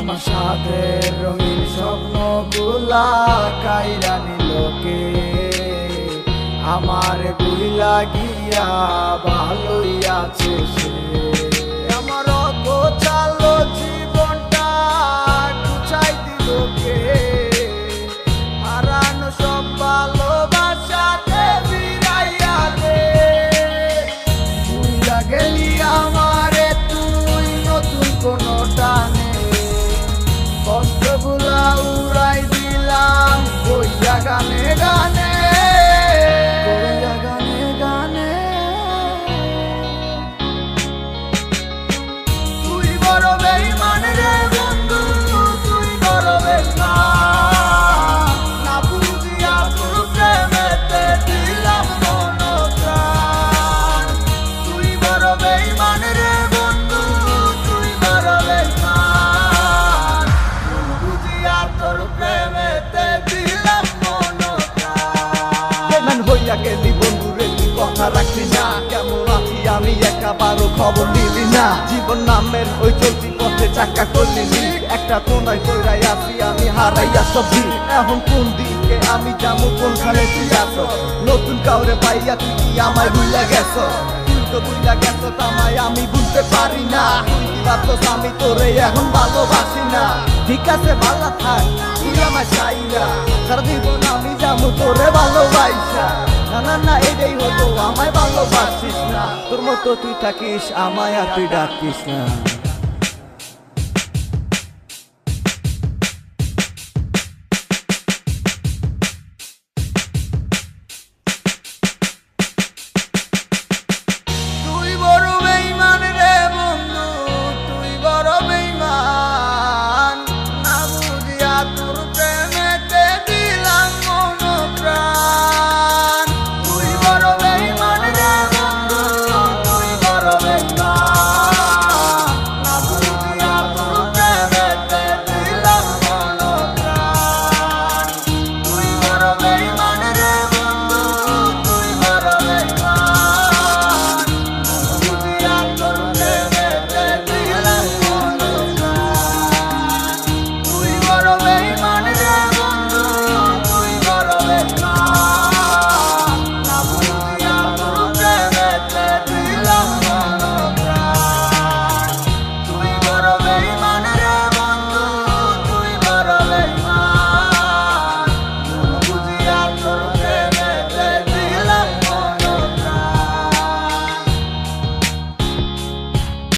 আমার সাথের রঙিন স্বপ্নগুলা কাইরা নিল কে? আমার বুইলা গিয়া ভালোই আছে সে। আমার গোছালো জীবনটা গুছাই দিল কে? হারানো সব ভালোবাসাতে ফিরাইয়া দে। বুইলা গেলি আমারে তুই নতুন কোনো টানে, কষ্টগুলা উড়াই দিলাম কইয়া গানে গানে, কইয়া গানে গানে। তুই বড় বেঈমান রে বন্ধু, তুই বড় বেঈমান। না বুঝিয়া তোর প্রেমেতে দিলাম মন প্রাণ। তুই বড় বেঈমান রে বন্ধু, তুই বড় বেঈমান। বুঝিয়া তোর প্রেমেতে দিলাম মন প্রাণ। বেঈমান হইয়া গেলি বন্ধু রে, তুই কথা রাখলি না। কেমন আছি আমি একাবারও খবর নিলি না। জীবন নামের ওই চলতি পথে চাকা করলি নি। একটা কোনায় কইরাই আছি আমি হারাইয়া সবজি। এখন কোন দিকে আমি যাবো, কোনখানে তুই আছো? নতুন কাউরে পাইয়া তুই কি আমায় ভুইলা গেছ? তুই তো ভুইলা গেছ আমায়, আমি বুঝতে পারি না। তুই কি ভাবছস আমি তোরে এখন ভালোবাসি না? ঠিক আছে ভালো থাক, তুই আমায় চাই না। সারা জীবন আমি যাবো তোরে ভালোবাসা। না না না এটাই হতো, আমায় ভালোবাসিস না। তোর মতো তুই থাকিস, আমায় আর তুই ডাকিস না।